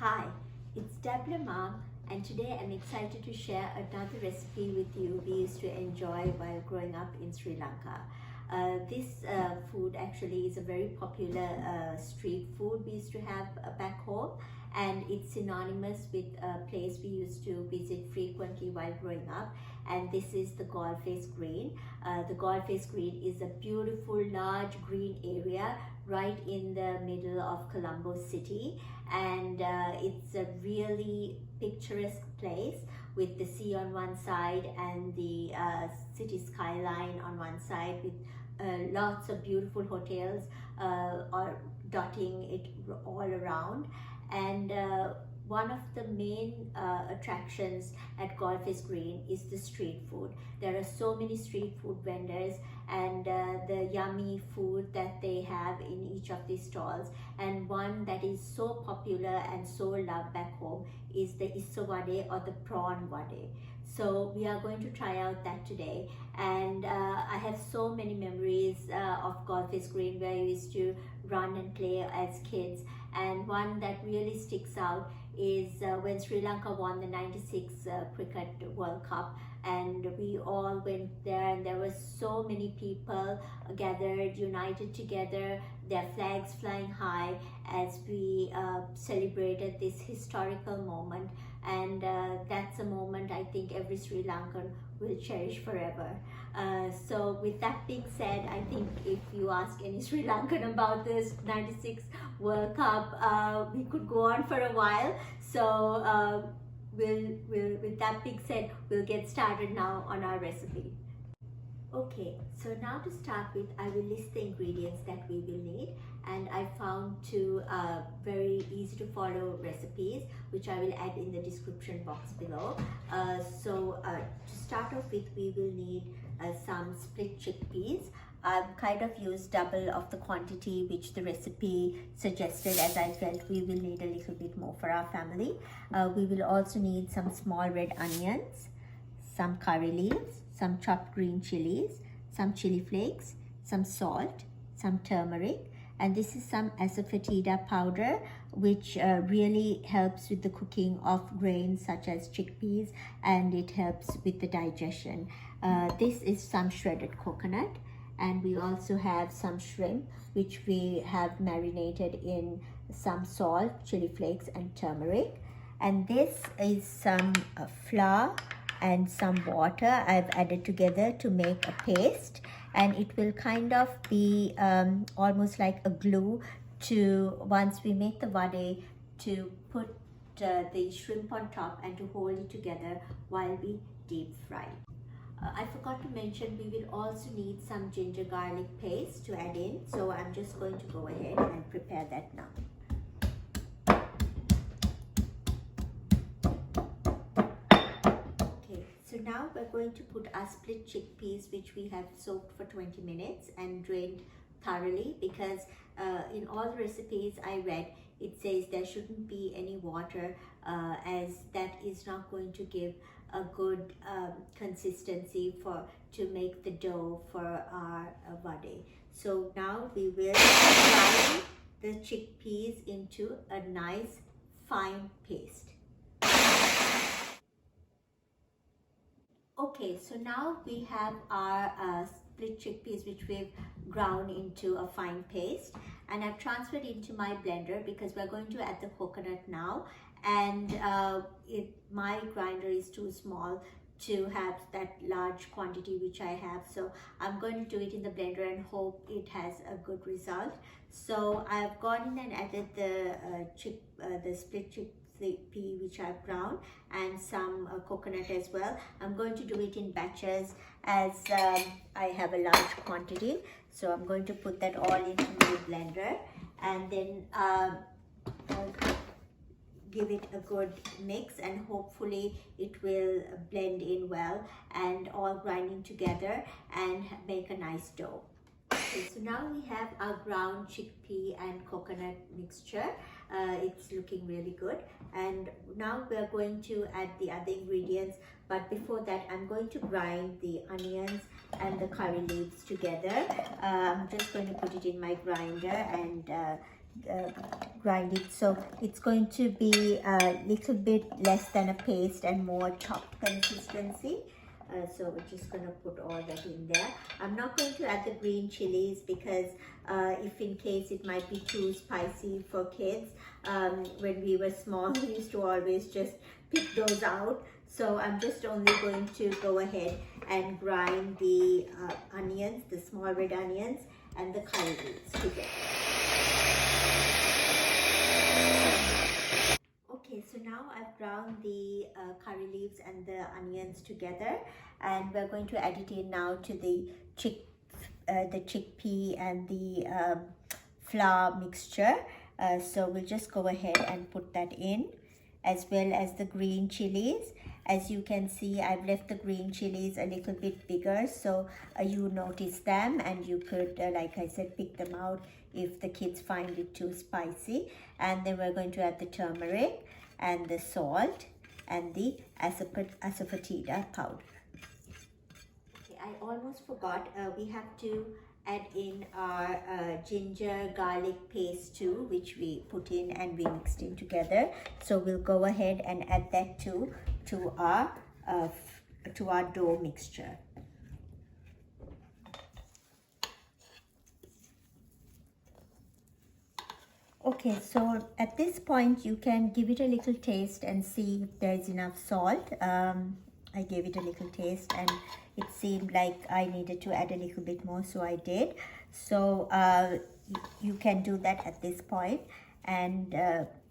Hi, it's Deborah Mom, and today I'm excited to share another recipe with you we used to enjoy while growing up in Sri Lanka. This food actually is a very popular street food we used to have back home, and it's synonymous with a place we used to visit frequently while growing up, and this is the Galle Green. The Galle Green is a beautiful large green area right in the middle of Colombo city, and it's a really picturesque place with the sea on one side and the city skyline on one side, with lots of beautiful hotels are dotting it all around. And one of the main attractions at Galle Green is the street food. There are so many street food vendors, and the yummy food that they have in each of these stalls. And one that is so popular and so loved back home is the Isso Vadai, or the prawn vade. So we are going to try out that today, and I have so many memories of Galle Green where I used to run and play as kids, and one that really sticks out is when Sri Lanka won the '96 Cricket World Cup, and we all went there, and there were so many people gathered, united together, their flags flying high as we celebrated this historical moment. And that's a moment I think every Sri Lankan will cherish forever. So with that being said, I think if you ask any Sri Lankan about this '96 World Cup, we could go on for a while. So with that being said, we'll get started now on our recipe. Okay, so now to start with, I will list the ingredients that we will need, and I found two very easy to follow recipes which I will add in the description box below. To start off with, we will need some split chickpeas. I've kind of used double of the quantity which the recipe suggested, as I felt we will need a little bit more for our family. We will also need some small red onions, some curry leaves, some chopped green chilies, some chili flakes, some salt, some turmeric, and this is some asafoetida powder, which really helps with the cooking of grains such as chickpeas, and it helps with the digestion. This is some shredded coconut, and we also have some shrimp which we have marinated in some salt, chili flakes, and turmeric. And this is some flour and some water I've added together to make a paste, and it will kind of be almost like a glue to, once we make the vade, to put the shrimp on top and to hold it together while we deep fry. I forgot to mention we will also need some ginger garlic paste to add in, so I'm just going to go ahead and prepare that now. So now we're going to put our split chickpeas, which we have soaked for 20 minutes and drained thoroughly, because in all the recipes I read, it says there shouldn't be any water, as that is not going to give a good consistency to make the dough for our vade. So now we will grind the chickpeas into a nice fine paste. Okay, so now we have our split chickpeas which we've ground into a fine paste, and I've transferred into my blender because we're going to add the coconut now, and my grinder is too small to have that large quantity which I have, so I'm going to do it in the blender and hope it has a good result. So I've gone in and added the split chickpea which I've ground, and some coconut as well. I'm going to do it in batches as I have a large quantity, so I'm going to put that all into my blender, and then give it a good mix, and hopefully it will blend in well and all grinding together and make a nice dough. Okay, so now we have our ground chickpea and coconut mixture. It's looking really good, and now we are going to add the other ingredients, but before that I'm going to grind the onions and the curry leaves together. I'm just going to put it in my grinder and grind it. So it's going to be a little bit less than a paste and more chopped consistency. So we're just going to put all that in there. I'm not going to add the green chilies because if in case it might be too spicy for kids. When we were small, we used to always just pick those out. So I'm just only going to go ahead and grind the onions, the small red onions, and the curry leaves together. Okay, so now I've ground the curry leaves and the onions together, and we're going to add it in now to the chickpea and the flour mixture. So we'll just go ahead and put that in, as well as the green chilies. As you can see, I've left the green chilies a little bit bigger, so you notice them and you could, like I said, pick them out if the kids find it too spicy. And then we're going to add the turmeric and the salt and the asafoetida powder. Okay, I almost forgot, we have to add in our ginger garlic paste too, which we put in and we mixed in together. So we'll go ahead and add that too to our dough mixture. Okay, so at this point you can give it a little taste and see if there is enough salt. I gave it a little taste and it seemed like I needed to add a little bit more, so I did. So you can do that at this point, and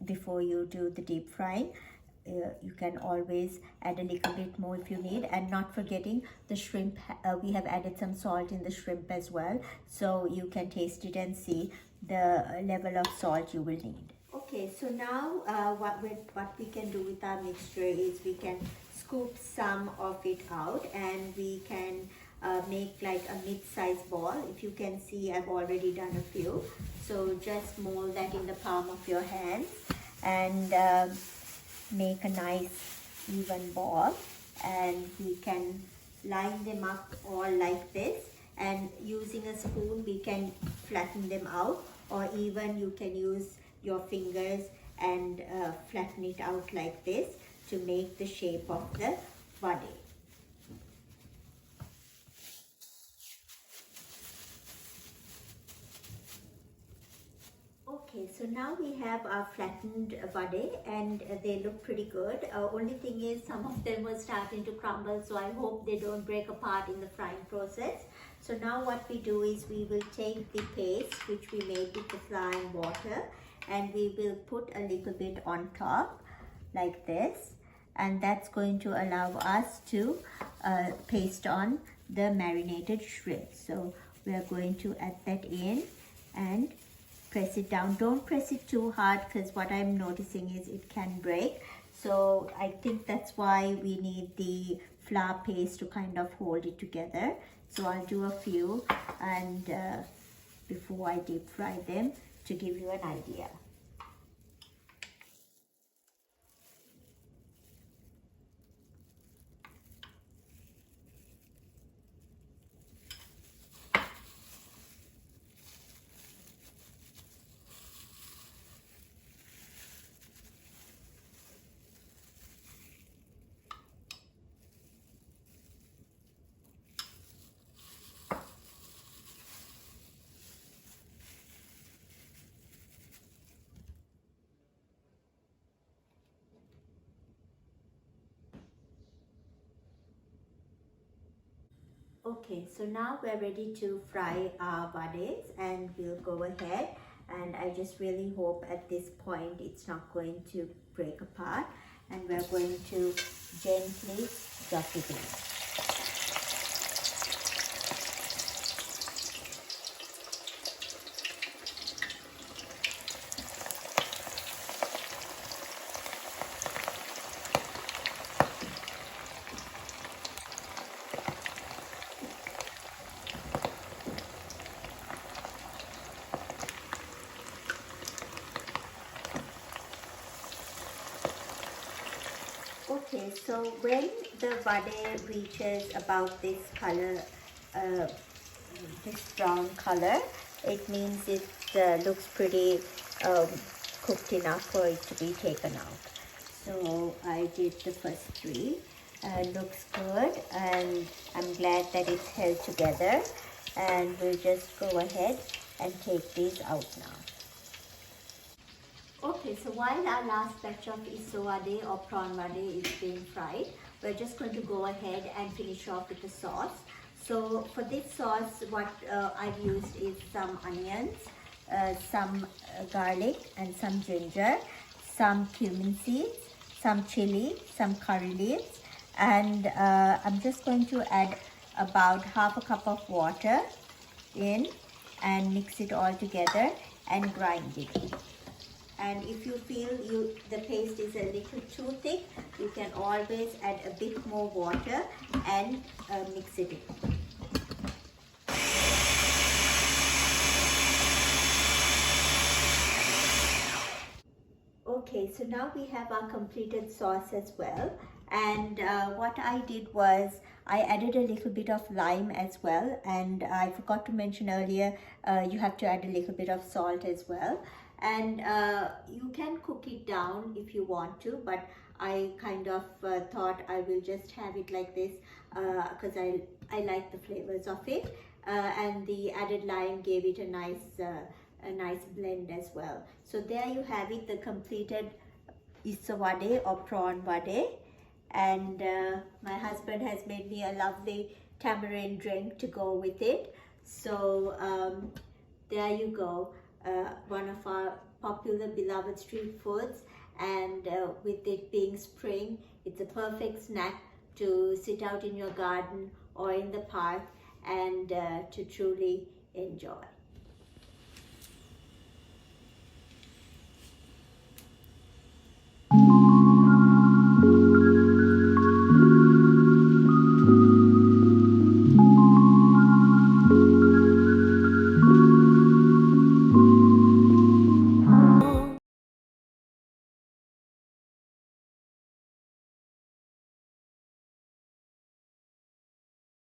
before you do the deep frying, you can always add a little bit more if you need. And not forgetting the shrimp, we have added some salt in the shrimp as well, so you can taste it and see the level of salt you will need. Okay, so now what we can do with our mixture is we can scoop some of it out and we can make like a mid-sized ball. If you can see, I've already done a few. So just mold that in the palm of your hands and make a nice even ball, and we can line them up all like this, and using a spoon we can flatten them out, or even you can use your fingers and flatten it out like this to make the shape of the vadai. Okay, so now we have our flattened vadai and they look pretty good. Only thing is some of them were starting to crumble, so I hope they don't break apart in the frying process. So now what we do is we will take the paste which we made with the flour and water, and we will put a little bit on top like this, and that's going to allow us to paste on the marinated shrimp. So we are going to add that in and press it down. Don't press it too hard because what I'm noticing is it can break. So I think that's why we need the flour paste to kind of hold it together. So I'll do a few and before I deep fry them to give you an idea. Okay, so now we're ready to fry our vadais, and we'll go ahead, and I just really hope at this point it's not going to break apart, and we're going to gently drop it in. Okay, so when the vadai reaches about this color, this brown color, it means it looks pretty um, cooked enough for it to be taken out. So I did the first three. Looks good, and I'm glad that it's held together, and we'll just go ahead and take these out now. Okay, so while our last batch of Isso Vadai or prawn vadai is being fried, we're just going to go ahead and finish off with the sauce. So for this sauce, what I've used is some onions, some garlic and some ginger, some cumin seeds, some chili, some curry leaves, and I'm just going to add about half a cup of water in and mix it all together and grind it. And if you feel the paste is a little too thick, you can always add a bit more water and mix it in. Okay, so now we have our completed sauce as well, and what I did was I added a little bit of lime as well, and I forgot to mention earlier you have to add a little bit of salt as well, and you can cook it down if you want to, but I kind of thought I will just have it like this because I like the flavors of it, and the added lime gave it a nice blend as well. So there you have it, the completed Isso Vadai or prawn vadai, and my husband has made me a lovely tamarind drink to go with it. So there you go, one of our popular beloved street foods, and with it being spring, it's a perfect snack to sit out in your garden or in the park and to truly enjoy.